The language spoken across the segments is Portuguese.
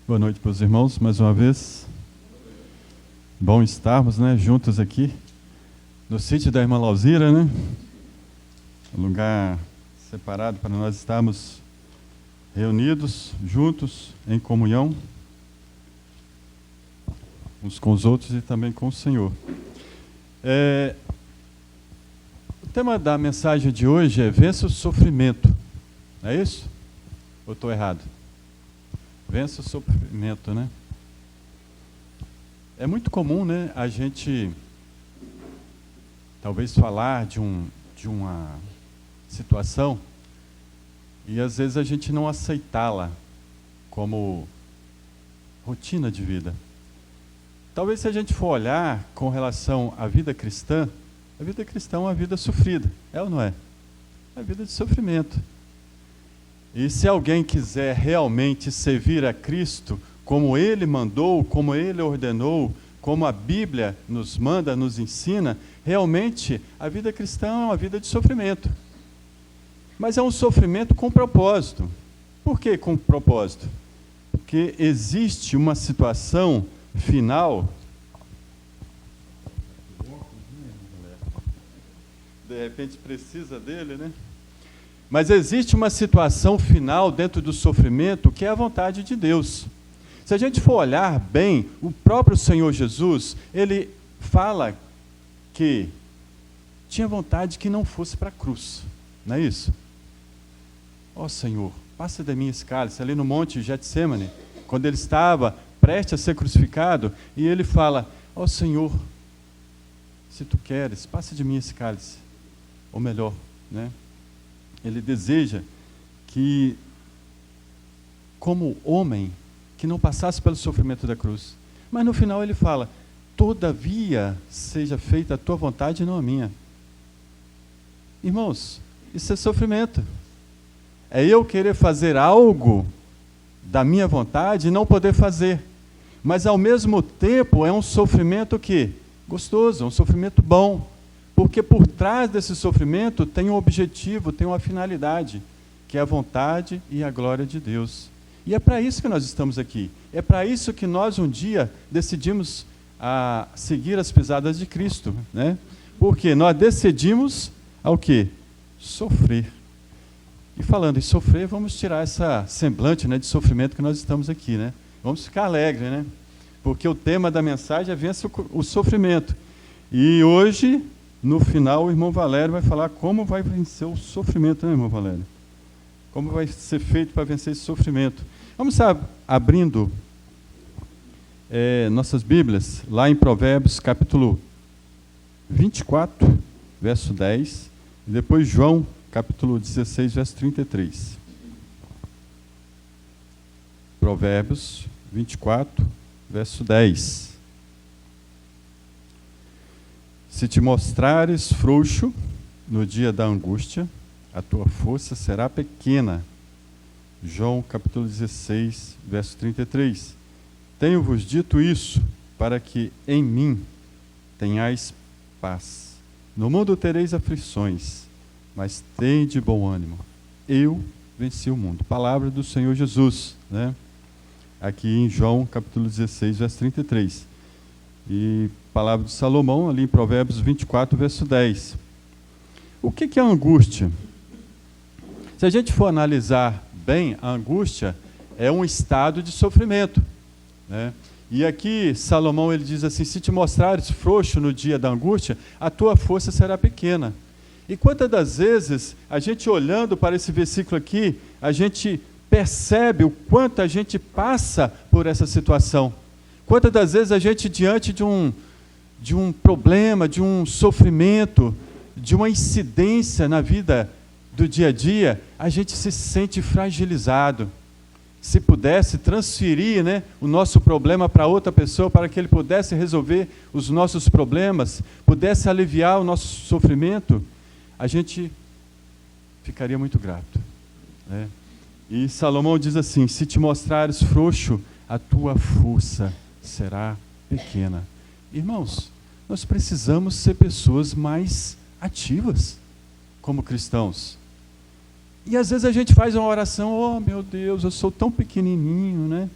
Boa noite para os irmãos, mais uma vez. Bom estarmos, juntos aqui no sítio da irmã Lauzira, Um lugar separado para nós estarmos reunidos, juntos, em comunhão, uns com os outros e também com o Senhor. O tema da mensagem de hoje é vença o sofrimento. Não é isso? Ou estou errado? Vença o sofrimento, É muito comum, a gente talvez falar de uma situação e às vezes a gente não aceitá-la como rotina de vida. Talvez se a gente for olhar com relação à vida cristã, a vida cristã é uma vida sofrida, é ou não é? É uma vida de sofrimento. E se alguém quiser realmente servir a Cristo como Ele mandou, como Ele ordenou, como a Bíblia nos manda, nos ensina, realmente a vida cristã é uma vida de sofrimento. Mas é um sofrimento com propósito. Por que com propósito? Porque existe uma situação final. De repente precisa dele, Mas existe uma situação final dentro do sofrimento que é a vontade de Deus. Se a gente for olhar bem, o próprio Senhor Jesus, ele fala que tinha vontade que não fosse para a cruz, não é isso? Ó Senhor, passa de mim esse cálice, ali no monte Getsemane, quando ele estava prestes a ser crucificado, e ele fala, ó Senhor, se tu queres, passa de mim esse cálice, ou melhor, Ele deseja que, como homem, que não passasse pelo sofrimento da cruz. Mas no final ele fala, todavia seja feita a tua vontade e não a minha. Irmãos, isso é sofrimento. É eu querer fazer algo da minha vontade e não poder fazer. Mas ao mesmo tempo é um sofrimento que gostoso, é um sofrimento bom. Porque por trás desse sofrimento tem um objetivo, tem uma finalidade, que é a vontade e a glória de Deus. E é para isso que nós estamos aqui. É para isso que nós um dia decidimos seguir as pisadas de Cristo, Porque nós decidimos ao quê? Sofrer. E falando em sofrer, vamos tirar essa semblante de sofrimento que nós estamos aqui, Vamos ficar alegres, Porque o tema da mensagem é vença o sofrimento. E hoje, no final, o irmão Valério vai falar como vai vencer o sofrimento, irmão Valério? Como vai ser feito para vencer esse sofrimento? Vamos estar abrindo nossas Bíblias, lá em Provérbios, capítulo 24, verso 10, e depois João, capítulo 16, verso 33. Provérbios 24, verso 10. Se te mostrares frouxo no dia da angústia, a tua força será pequena. João capítulo 16, verso 33. Tenho-vos dito isso, para que em mim tenhais paz. No mundo tereis aflições, mas tende bom ânimo. Eu venci o mundo. Palavra do Senhor Jesus, Aqui em João capítulo 16, verso 33. E palavra de Salomão, ali em Provérbios 24, verso 10. O que é a angústia? Se a gente for analisar bem, a angústia é um estado de sofrimento. E aqui, Salomão, ele diz assim, se te mostrares frouxo no dia da angústia, a tua força será pequena. E quantas das vezes, a gente olhando para esse versículo aqui, a gente percebe o quanto a gente passa por essa situação. Quantas das vezes a gente, diante de um problema, de um sofrimento, de uma incidência na vida do dia a dia, a gente se sente fragilizado. Se pudesse transferir o nosso problema para outra pessoa, para que ele pudesse resolver os nossos problemas, pudesse aliviar o nosso sofrimento, a gente ficaria muito grato. E Salomão diz assim, se te mostrares frouxo, a tua força será pequena. Irmãos, nós precisamos ser pessoas mais ativas como cristãos. E às vezes a gente faz uma oração, oh meu Deus, eu sou tão pequenininho,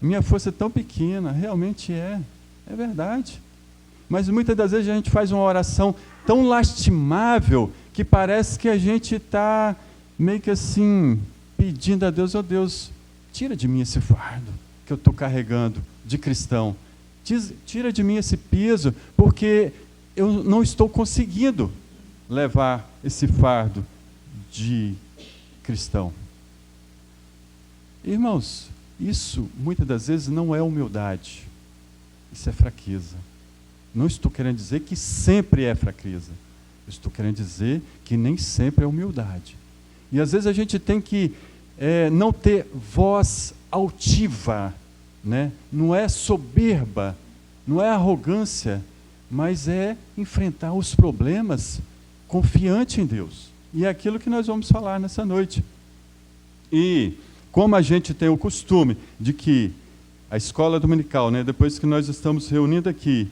minha força é tão pequena, realmente é verdade. Mas muitas das vezes a gente faz uma oração tão lastimável que parece que a gente está meio que assim, pedindo a Deus, ó Deus, tira de mim esse fardo que eu estou carregando de cristão. Tira de mim esse peso, porque eu não estou conseguindo levar esse fardo de cristão. Irmãos, isso muitas das vezes não é humildade, isso é fraqueza. Não estou querendo dizer que sempre é fraqueza, estou querendo dizer que nem sempre é humildade. E às vezes a gente tem que não ter voz altiva, né? Não é soberba, não é arrogância, mas é enfrentar os problemas confiante em Deus. E é aquilo que nós vamos falar nessa noite. E como a gente tem o costume de que a escola dominical, né, depois que nós estamos reunindo aqui,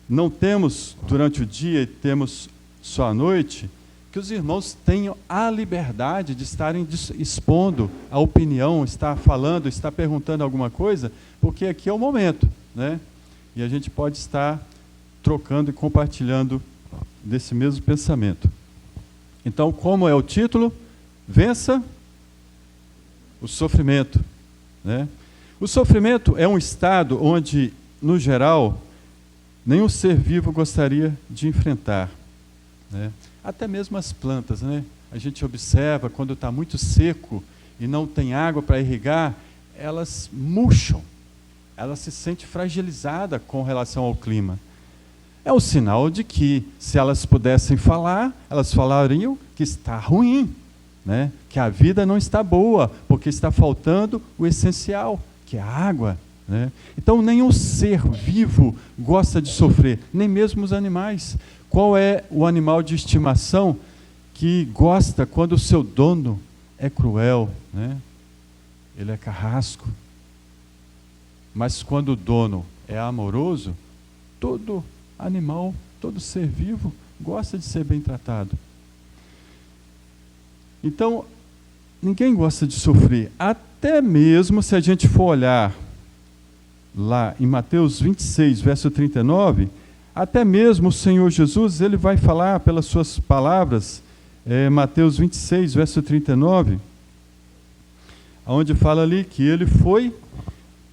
não temos durante o dia e temos só à noite, que os irmãos tenham a liberdade de estarem expondo a opinião, estar falando, estar perguntando alguma coisa, porque aqui é o momento, né? E a gente pode estar trocando e compartilhando desse mesmo pensamento. Então, como é o título? Vença o sofrimento, né? O sofrimento é um estado onde, no geral, nenhum ser vivo gostaria de enfrentar, né? Até mesmo as plantas, né? A gente observa, quando está muito seco e não tem água para irrigar, elas murcham, elas se sentem fragilizadas com relação ao clima. É um sinal de que, se elas pudessem falar, elas falariam que está ruim, né? Que a vida não está boa, porque está faltando o essencial, que é a água, né? Então, nenhum ser vivo gosta de sofrer, nem mesmo os animais. Qual é o animal de estimação que gosta quando o seu dono é cruel, né? Ele é carrasco. Mas quando o dono é amoroso, todo animal, todo ser vivo gosta de ser bem tratado. Então, ninguém gosta de sofrer. Até mesmo se a gente for olhar lá em Mateus 26, verso 39, até mesmo o Senhor Jesus, ele vai falar pelas suas palavras, Mateus 26, verso 39, onde fala ali que ele foi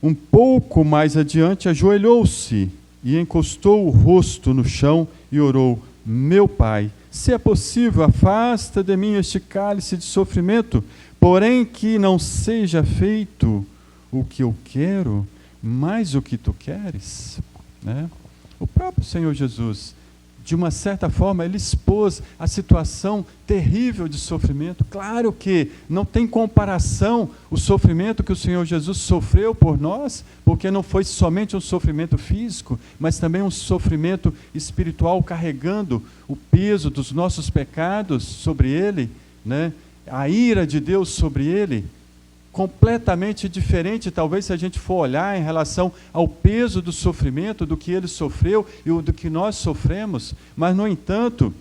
um pouco mais adiante, ajoelhou-se e encostou o rosto no chão e orou: meu Pai, se é possível, afasta de mim este cálice de sofrimento, porém que não seja feito o que eu quero, mas o que tu queres, né? O próprio Senhor Jesus, de uma certa forma, ele expôs a situação terrível de sofrimento. Claro que não tem comparação o sofrimento que o Senhor Jesus sofreu por nós, porque não foi somente um sofrimento físico, mas também um sofrimento espiritual, carregando o peso dos nossos pecados sobre ele, né? A ira de Deus sobre ele, completamente diferente, talvez, se a gente for olhar em relação ao peso do sofrimento, do que ele sofreu e do que nós sofremos. Mas, no entanto,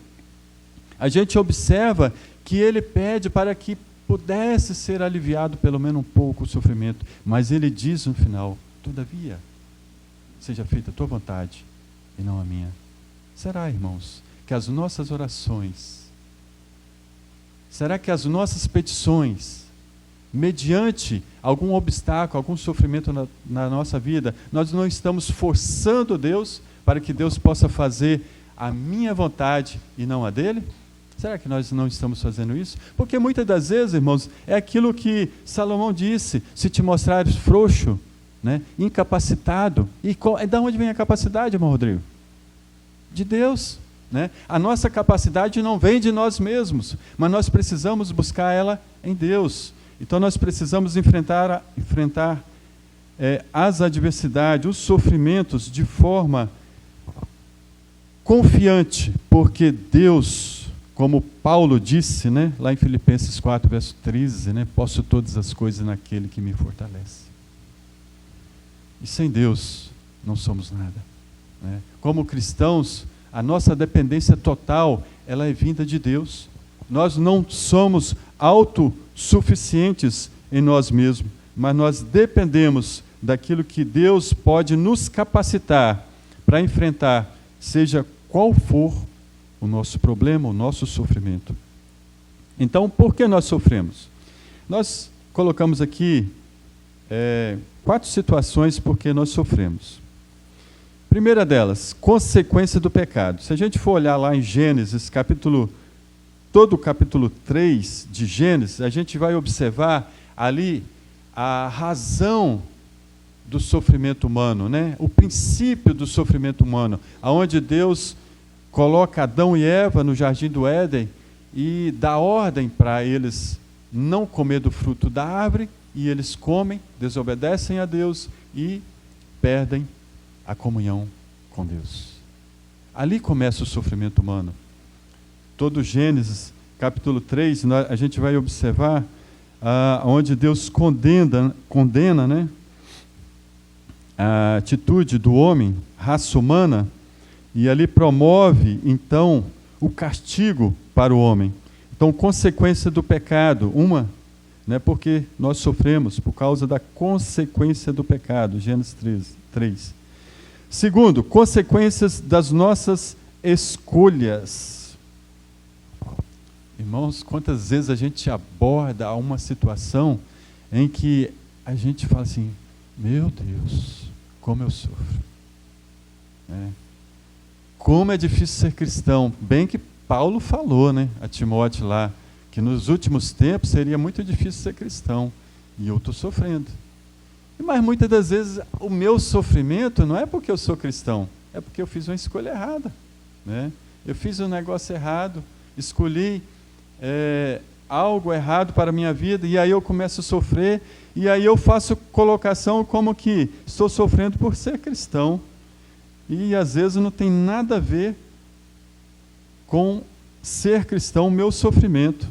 a gente observa que ele pede para que pudesse ser aliviado pelo menos um pouco o sofrimento. Mas ele diz no final: todavia, seja feita a tua vontade e não a minha. Será, irmãos, que as nossas orações, será que as nossas petições, mediante algum obstáculo, algum sofrimento na nossa vida, nós não estamos forçando Deus para que Deus possa fazer a minha vontade e não a dele? Será que nós não estamos fazendo isso? Porque muitas das vezes, irmãos, é aquilo que Salomão disse: se te mostrares frouxo, né, incapacitado. E de onde vem a capacidade, irmão Rodrigo? De Deus, né? A nossa capacidade não vem de nós mesmos, mas nós precisamos buscar ela em Deus. Então nós precisamos enfrentar as adversidades, os sofrimentos de forma confiante, porque Deus, como Paulo disse, né, lá em Filipenses 4, verso 13, né, posso todas as coisas naquele que me fortalece. E sem Deus não somos nada, né? Como cristãos, a nossa dependência total, ela é vinda de Deus. Nós não somos autossuficientes em nós mesmos, mas nós dependemos daquilo que Deus pode nos capacitar para enfrentar, seja qual for o nosso problema, o nosso sofrimento. Então, por que nós sofremos? Nós colocamos aqui 4 situações por que nós sofremos. Primeira delas, consequência do pecado. Se a gente for olhar lá em Gênesis, todo o capítulo 3 de Gênesis, a gente vai observar ali a razão do sofrimento humano, né? O princípio do sofrimento humano, aonde Deus coloca Adão e Eva no jardim do Éden e dá ordem para eles não comer do fruto da árvore, e eles comem, desobedecem a Deus e perdem a comunhão com Deus. Ali começa o sofrimento humano. Todo Gênesis, capítulo 3, a gente vai observar onde Deus condena, né, a atitude do homem, raça humana, e ali promove, então, o castigo para o homem. Então, consequência do pecado, porque nós sofremos por causa da consequência do pecado, Gênesis 3. Segundo, consequências das nossas escolhas. Irmãos, quantas vezes a gente aborda uma situação em que a gente fala assim, meu Deus, como eu sofro. Como é difícil ser cristão. Bem que Paulo falou, né, a Timóteo lá, que nos últimos tempos seria muito difícil ser cristão. E eu estou sofrendo. Mas muitas das vezes o meu sofrimento não é porque eu sou cristão, é porque eu fiz uma escolha errada. Eu fiz um negócio errado, escolhi algo errado para a minha vida, e aí eu começo a sofrer, e aí eu faço colocação como que estou sofrendo por ser cristão. E às vezes não tem nada a ver com ser cristão o meu sofrimento.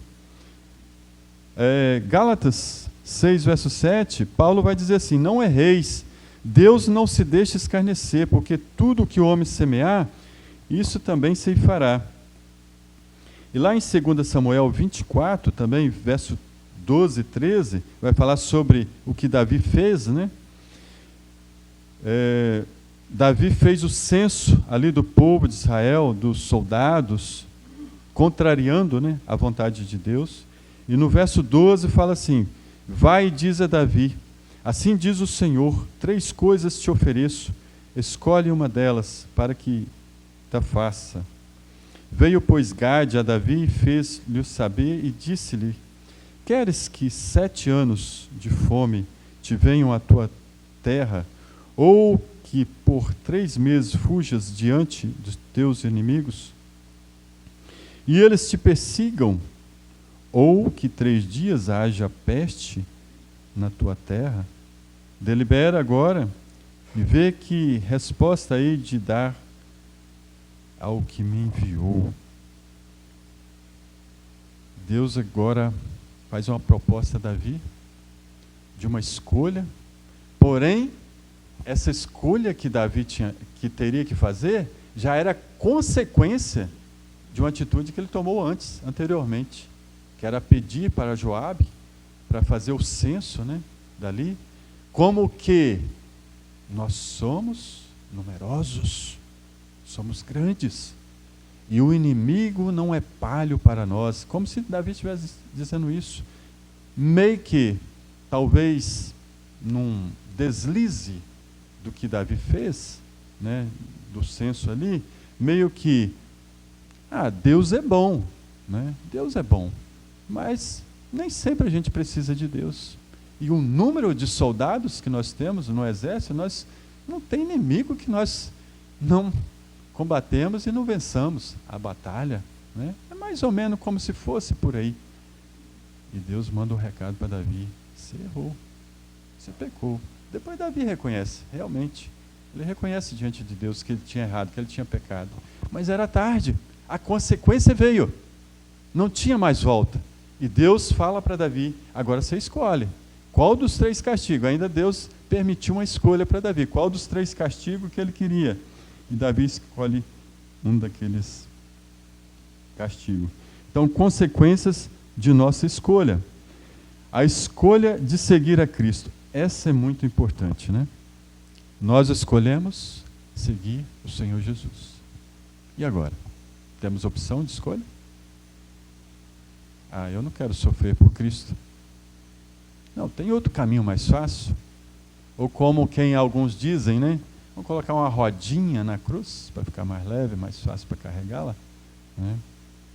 Gálatas 6, verso 7, Paulo vai dizer assim, não erreis, Deus não se deixa escarnecer, porque tudo que o homem semear, isso também se fará. E lá em 2 Samuel 24, também, verso 12 e 13, vai falar sobre o que Davi fez, né? Davi fez o censo ali do povo de Israel, dos soldados, contrariando, né, a vontade de Deus. E no verso 12 fala assim, vai e diz a Davi, assim diz o Senhor, 3 coisas te ofereço, escolhe uma delas para que te faça. Veio, pois, Gade a Davi e fez-lhe saber e disse-lhe, queres que 7 anos de fome te venham à tua terra, ou que por 3 meses fujas diante dos teus inimigos? E eles te persigam, ou que 3 dias haja peste na tua terra? Delibera agora e vê que resposta hei de dar ao que me enviou. Deus agora faz uma proposta a Davi de uma escolha, porém, essa escolha que Davi teria que fazer já era consequência de uma atitude que ele tomou anteriormente, que era pedir para Joabe para fazer o censo, né, dali, como que nós somos numerosos, somos grandes, e o inimigo não é palho para nós, como se Davi estivesse dizendo isso, meio que, talvez, num deslize do que Davi fez, né, do censo ali, meio que, Deus é bom, né? Deus é bom, mas nem sempre a gente precisa de Deus. E o número de soldados que nós temos no exército, nós não tem inimigo que nós não combatemos e não vençamos a batalha, né? É mais ou menos como se fosse por aí. E Deus manda um recado para Davi, você errou, você pecou. Depois Davi reconhece, realmente, ele reconhece diante de Deus que ele tinha errado, que ele tinha pecado. Mas era tarde, a consequência veio, não tinha mais volta. E Deus fala para Davi, agora você escolhe, qual dos 3 castigos? Ainda Deus permitiu uma escolha para Davi, qual dos 3 castigos que ele queria? E Davi escolhe um daqueles castigos. Então, consequências de nossa escolha. A escolha de seguir a Cristo. essa é muito importante, né? Nós escolhemos seguir o Senhor Jesus. E agora? Temos opção de escolha? Eu não quero sofrer por Cristo. Não, tem outro caminho mais fácil. Ou como alguns dizem, né? Vamos colocar uma rodinha na cruz para ficar mais leve, mais fácil para carregá-la, né?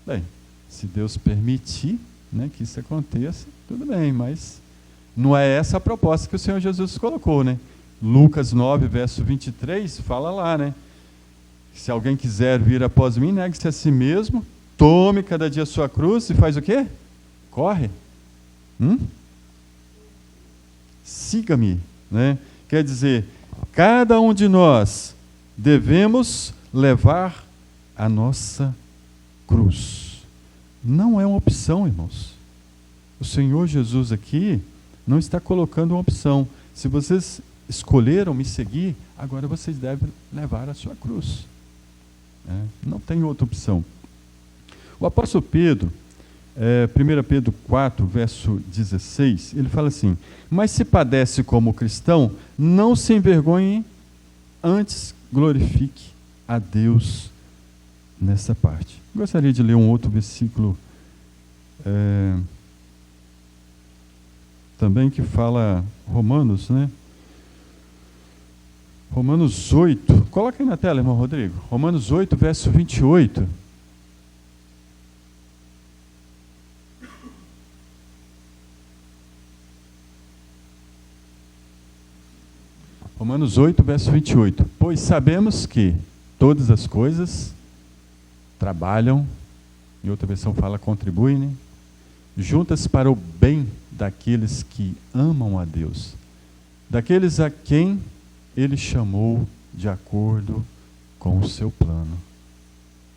Bem, se Deus permitir, né, que isso aconteça, tudo bem, mas não é essa a proposta que o Senhor Jesus colocou, né? Lucas 9, verso 23, fala lá, né? Se alguém quiser vir após mim, negue-se a si mesmo, tome cada dia a sua cruz e faz o quê? Corre. Siga-me, né? Quer dizer, cada um de nós devemos levar a nossa cruz. Não é uma opção, irmãos. O Senhor Jesus aqui não está colocando uma opção. Se vocês escolheram me seguir, agora vocês devem levar a sua cruz. Não tem outra opção. O apóstolo Pedro, 1 Pedro 4, verso 16, ele fala assim: mas se padece como cristão, não se envergonhe, antes glorifique a Deus nessa parte. Gostaria de ler um outro versículo também que fala Romanos, né? Romanos 8, coloca aí na tela, irmão Rodrigo. Romanos 8, verso 28. Romanos 8, verso 28. Pois sabemos que todas as coisas trabalham, em outra versão fala contribuem, né? Juntas para o bem daqueles que amam a Deus, daqueles a quem Ele chamou de acordo com o seu plano.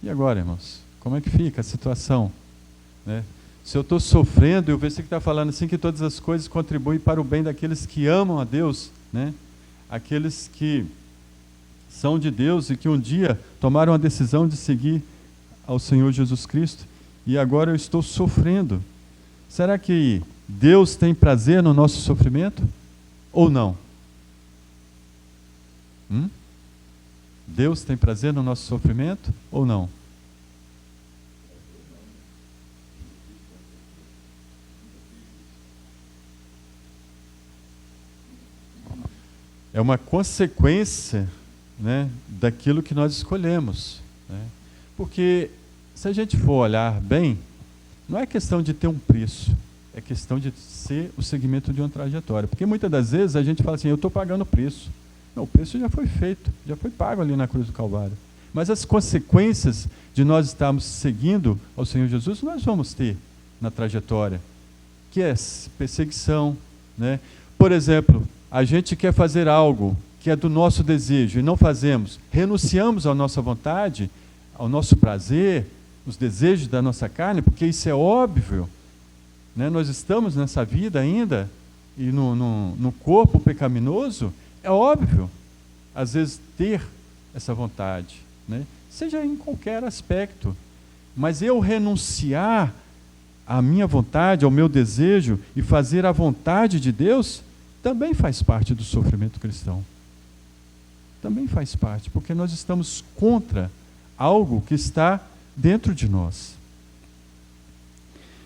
E agora, irmãos, como é que fica a situação, né? Se eu estou sofrendo, e o versículo está falando assim, que todas as coisas contribuem para o bem daqueles que amam a Deus, né? Aqueles que são de Deus e que um dia tomaram a decisão de seguir ao Senhor Jesus Cristo, e agora eu estou sofrendo. Será que Deus tem prazer no nosso sofrimento ou não? Deus tem prazer no nosso sofrimento ou não? É uma consequência, né, daquilo que nós escolhemos, né? Porque se a gente for olhar bem, não é questão de ter um preço, é questão de ser o segmento de uma trajetória. Porque muitas das vezes a gente fala assim, eu estou pagando o preço. Não, o preço já foi feito, já foi pago ali na cruz do Calvário. Mas as consequências de nós estarmos seguindo ao Senhor Jesus, nós vamos ter na trajetória, que é perseguição, né? Por exemplo, a gente quer fazer algo que é do nosso desejo e não fazemos, renunciamos à nossa vontade, ao nosso prazer, os desejos da nossa carne, porque isso é óbvio, né? Nós estamos nessa vida ainda, e no corpo pecaminoso, é óbvio, às vezes, ter essa vontade, né? Seja em qualquer aspecto, mas eu renunciar à minha vontade, ao meu desejo, e fazer a vontade de Deus, também faz parte do sofrimento cristão. Também faz parte, porque nós estamos contra algo que está dentro de nós.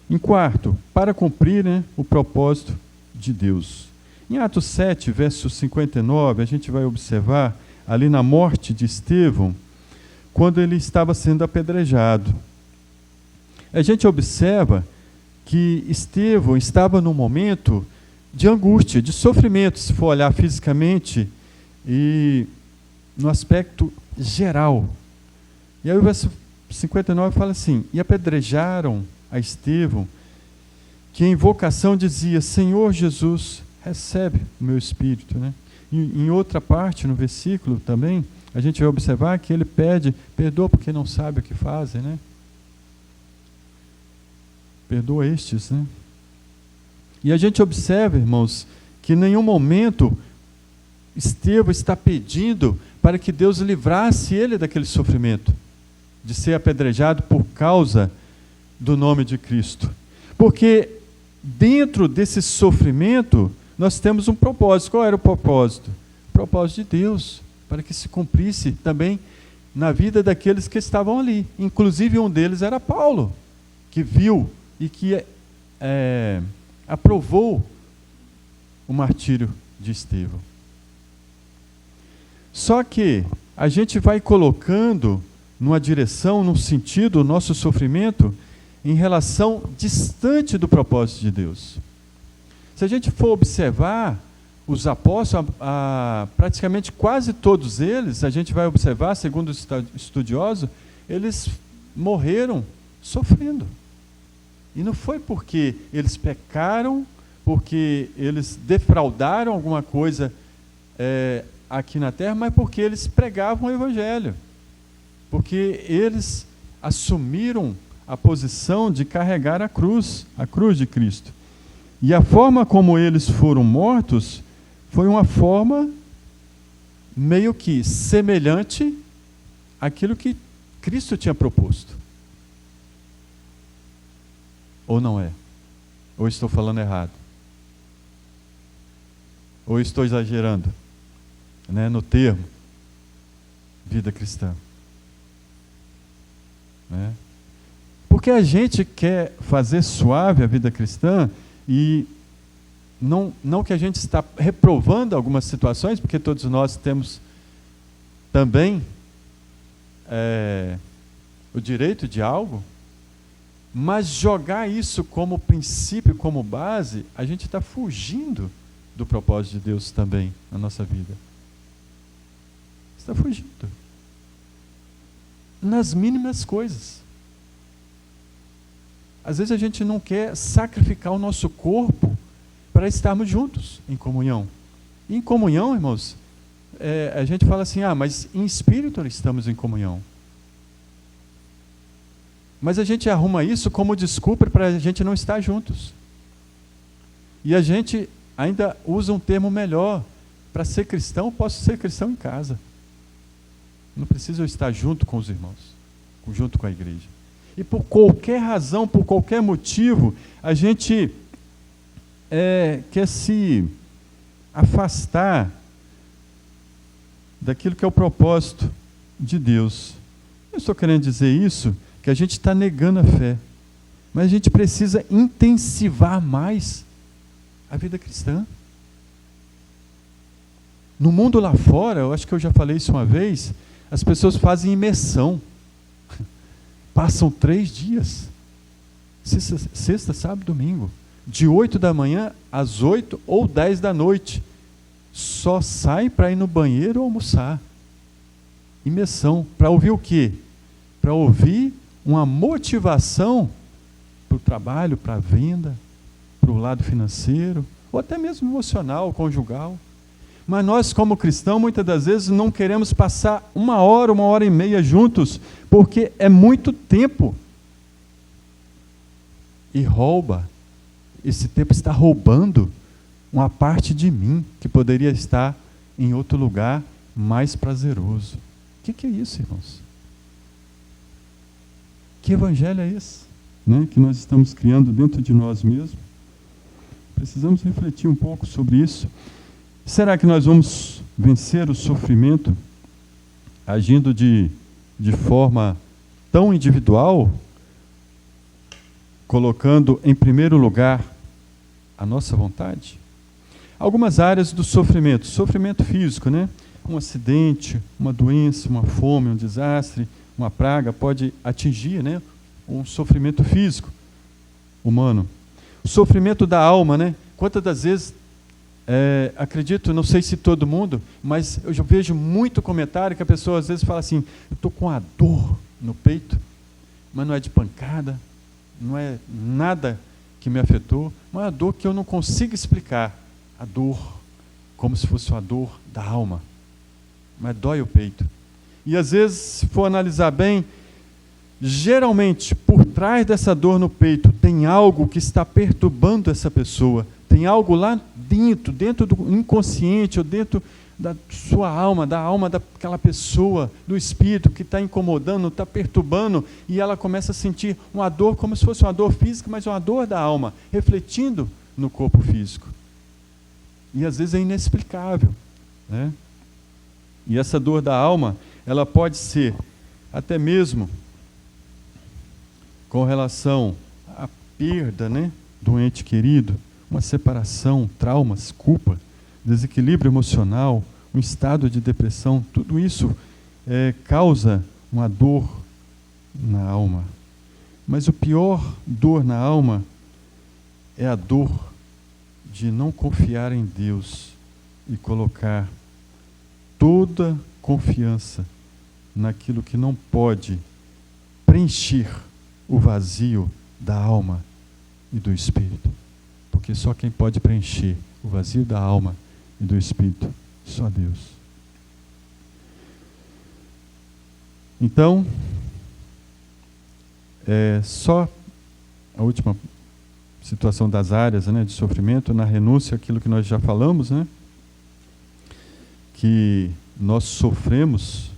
Em quarto, para cumprir, né, o propósito de Deus. Em Atos 7, verso 59, a gente vai observar ali na morte de Estevão, quando ele estava sendo apedrejado. A gente observa que Estevão estava num momento de angústia, de sofrimento, se for olhar fisicamente e no aspecto geral. E aí o verso 59 fala assim: e apedrejaram a Estevão, que em invocação dizia, Senhor Jesus, recebe o meu espírito, né? Em outra parte, no versículo também, a gente vai observar que ele pede, perdoa porque não sabe o que fazem, né? Perdoa estes, né? E a gente observa, irmãos, que em nenhum momento Estevão está pedindo para que Deus livrasse ele daquele sofrimento, de ser apedrejado por causa do nome de Cristo. Porque dentro desse sofrimento, nós temos um propósito. Qual era o propósito? O propósito de Deus, para que se cumprisse também na vida daqueles que estavam ali. Inclusive um deles era Paulo, que viu e que aprovou o martírio de Estevão. Só que a gente vai colocando numa direção, num sentido, o nosso sofrimento em relação distante do propósito de Deus. Se a gente for observar os apóstolos, praticamente quase todos eles, a gente vai observar, segundo os estudiosos, eles morreram sofrendo. E não foi porque eles pecaram, porque eles defraudaram alguma coisa aqui na terra, mas porque eles pregavam o Evangelho. Porque eles assumiram a posição de carregar a cruz de Cristo. E a forma como eles foram mortos foi uma forma meio que semelhante àquilo que Cristo tinha proposto. Ou não é? Ou estou falando errado? Ou estou exagerando, né, no termo vida cristã? Né? Porque a gente quer fazer suave a vida cristã e não que a gente está reprovando algumas situações, porque todos nós temos também o direito de algo, mas jogar isso como princípio, como base, a gente está fugindo do propósito de Deus também na nossa vida. Está fugindo. Nas mínimas coisas. Às vezes a gente não quer sacrificar o nosso corpo para estarmos juntos em comunhão. E em comunhão, irmãos, a gente fala assim, mas em espírito estamos em comunhão. Mas a gente arruma isso como desculpa para a gente não estar juntos. E a gente ainda usa um termo melhor. Para ser cristão, posso ser cristão em casa. Não preciso estar junto com os irmãos, junto com a igreja. E por qualquer razão, por qualquer motivo, a gente quer se afastar daquilo que é o propósito de Deus. Eu estou querendo dizer isso, que a gente está negando a fé. Mas a gente precisa intensivar mais a vida cristã. No mundo lá fora, eu acho que eu já falei isso uma vez, as pessoas fazem imersão. Passam 3 dias. Sexta, sábado, domingo. De 8 da manhã às 8 ou 10 da noite. Só sai para ir no banheiro ou almoçar. Imersão. Para ouvir o quê? Para ouvir uma motivação para o trabalho, para a venda, para o lado financeiro, ou até mesmo emocional, conjugal. Mas nós, como cristãos, muitas das vezes não queremos passar 1 hora, 1h30 juntos, porque é muito tempo. E esse tempo está roubando uma parte de mim, que poderia estar em outro lugar mais prazeroso. O que é isso, irmãos? Que evangelho é esse, né, que nós estamos criando dentro de nós mesmos? Precisamos refletir um pouco sobre isso. Será que nós vamos vencer o sofrimento agindo de forma tão individual, colocando em primeiro lugar a nossa vontade? Algumas áreas do sofrimento físico, né? Um acidente, uma doença, uma fome, um desastre, uma praga pode atingir, né, um sofrimento físico humano. O sofrimento da alma, né? Quantas das vezes, acredito, não sei se todo mundo, mas eu já vejo muito comentário que a pessoa às vezes fala assim, eu estou com a dor no peito, mas não é de pancada, não é nada que me afetou, mas é uma dor que eu não consigo explicar. A dor, como se fosse uma dor da alma, mas dói o peito. E às vezes, se for analisar bem, geralmente, por trás dessa dor no peito, tem algo que está perturbando essa pessoa. Tem algo lá dentro do inconsciente, ou dentro da sua alma, da alma daquela pessoa, do espírito que está incomodando, está perturbando, e ela começa a sentir uma dor como se fosse uma dor física, mas uma dor da alma, refletindo no corpo físico. e às vezes é inexplicável, né? E essa dor da alma, ela pode ser até mesmo com relação à perda, né, do ente querido, uma separação, traumas, culpa, desequilíbrio emocional, um estado de depressão, tudo isso causa uma dor na alma. Mas o pior dor na alma é a dor de não confiar em Deus e colocar toda confiança naquilo que não pode preencher o vazio da alma e do espírito. Porque só quem pode preencher o vazio da alma e do espírito, só Deus. Então, só a última situação das áreas, né, de sofrimento, na renúncia, aquilo que nós já falamos, né, que nós sofremos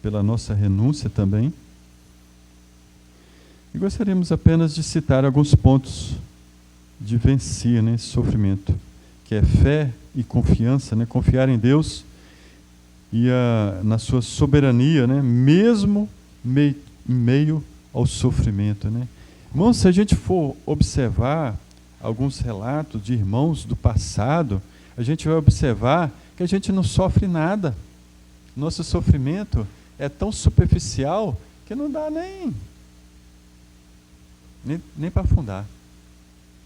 pela nossa renúncia também. E gostaríamos apenas de citar alguns pontos de vencer, né, esse sofrimento, que é fé e confiança, né, confiar em Deus e na sua soberania, né, mesmo em meio ao sofrimento, né. Irmãos, se a gente for observar alguns relatos de irmãos do passado, a gente vai observar que a gente não sofre nada. Nosso sofrimento é tão superficial que não dá nem para afundar,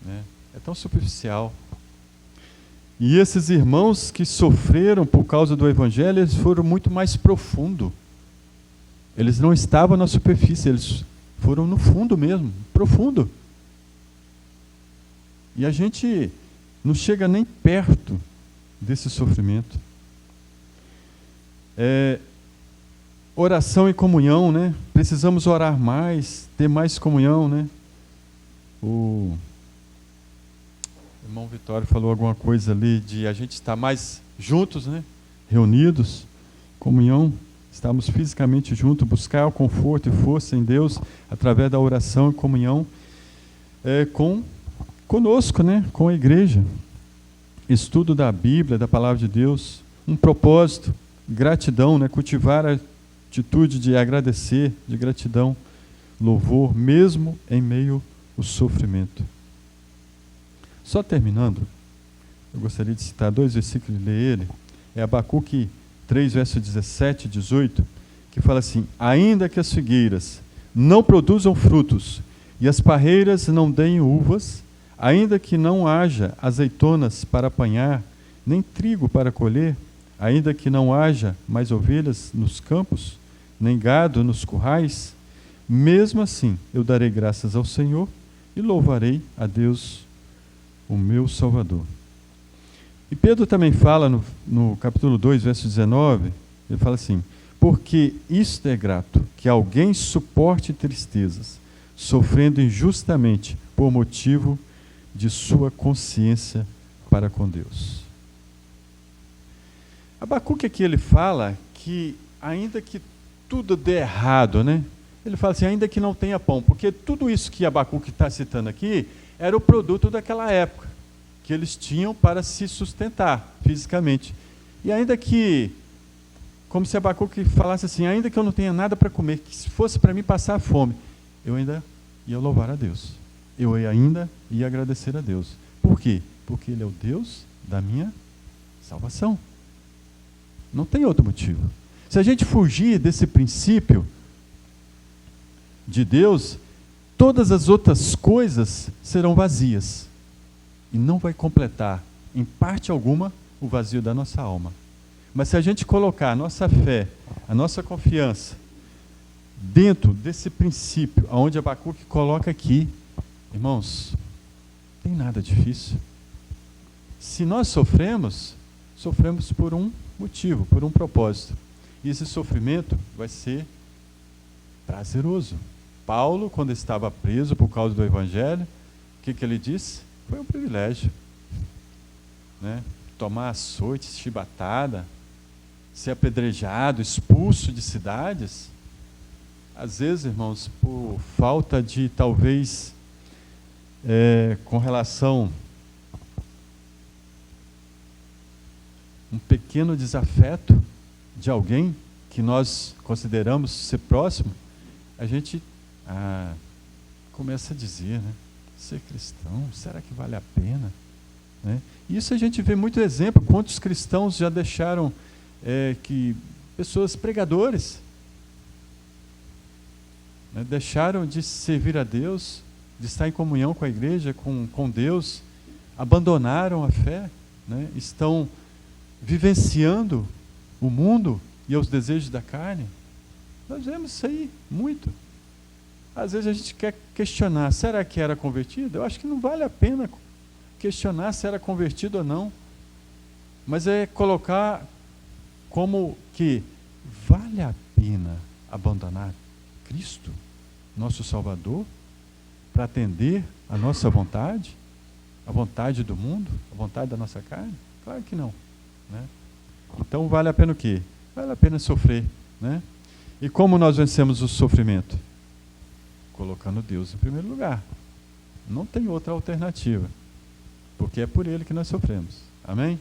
né? É tão superficial. E esses irmãos que sofreram por causa do Evangelho, eles foram muito mais profundo. Eles não estavam na superfície, eles foram no fundo mesmo, profundo. E a gente não chega nem perto desse sofrimento. Oração e comunhão, né? Precisamos orar mais, ter mais comunhão, né? O irmão Vitório falou alguma coisa ali de a gente estar mais juntos, né? Reunidos, comunhão, estarmos fisicamente juntos, buscar o conforto e força em Deus através da oração e comunhão conosco, né? Com a igreja. Estudo da Bíblia, da Palavra de Deus, um propósito, gratidão, né? Cultivar a atitude de agradecer, de gratidão, louvor, mesmo em meio ao sofrimento. Só terminando, eu gostaria de citar 2 versículos e ler ele. É Abacuque 3, verso 17 e 18, que fala assim: ainda que as figueiras não produzam frutos e as parreiras não deem uvas, ainda que não haja azeitonas para apanhar, nem trigo para colher, ainda que não haja mais ovelhas nos campos, nem gado nos currais, mesmo assim eu darei graças ao Senhor e louvarei a Deus, o meu Salvador. E Pedro também fala no capítulo 2, verso 19, ele fala assim: porque isto é grato, que alguém suporte tristezas, sofrendo injustamente por motivo de sua consciência para com Deus. Abacuque aqui ele fala que ainda que tudo dê errado, né? Ele fala assim, ainda que não tenha pão, porque tudo isso que Abacuque está citando aqui era o produto daquela época, que eles tinham para se sustentar fisicamente. E ainda que, como se Abacuque falasse assim, ainda que eu não tenha nada para comer, que se fosse para mim passar fome, eu ainda ia louvar a Deus. Eu ainda ia agradecer a Deus. Por quê? Porque Ele é o Deus da minha salvação. Não tem outro motivo. Se a gente fugir desse princípio de Deus, todas as outras coisas serão vazias e não vai completar, em parte alguma, o vazio da nossa alma. Mas se a gente colocar a nossa fé, a nossa confiança dentro desse princípio, onde Abacuque coloca aqui, irmãos, não tem nada difícil. Se nós sofremos por um motivo, por um propósito. E esse sofrimento vai ser prazeroso. Paulo, quando estava preso por causa do Evangelho, o que ele disse? Foi um privilégio, né? Tomar açoite, chibatada, ser apedrejado, expulso de cidades. Às vezes, irmãos, por falta de, talvez, com relação um pequeno desafeto de alguém que nós consideramos ser próximo, a gente começa a dizer, né? Ser cristão, será que vale a pena? Né? Isso a gente vê muito exemplo, quantos cristãos já deixaram pessoas pregadores, né, deixaram de servir a Deus, de estar em comunhão com a igreja, com Deus, abandonaram a fé, né, estão vivenciando o mundo e os desejos da carne. Nós vemos isso aí muito. Às vezes a gente quer questionar, será que era convertido? Eu acho que não vale a pena questionar se era convertido ou não, mas é colocar como que vale a pena abandonar Cristo, nosso Salvador, para atender a nossa vontade, a vontade do mundo, a vontade da nossa carne? Claro que não, né? Então vale a pena o quê? Vale a pena sofrer, né? E como nós vencemos o sofrimento? Colocando Deus em primeiro lugar. Não tem outra alternativa, porque é por Ele que nós sofremos. Amém?